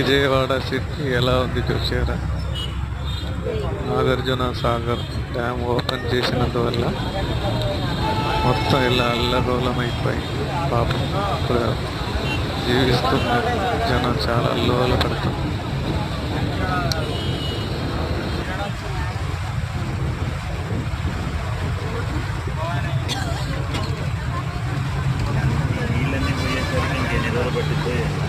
Vijayawada city ఎలా ఉంది చూసారా? నాగార్జున సాగర్ డ్యామ్ ఓపెన్ చేసినందువల్ల మొత్తం ఇలా అల్లకల్లోలం అయిపోయింది. పాపం ఇక్కడ జీవిస్తున్న జనం చాలా అల్లోల పడుతుంది. నీళ్ళన్నీ పోయేసరికి ఇంకెన్ని రోజులు పట్టిపోయాయి.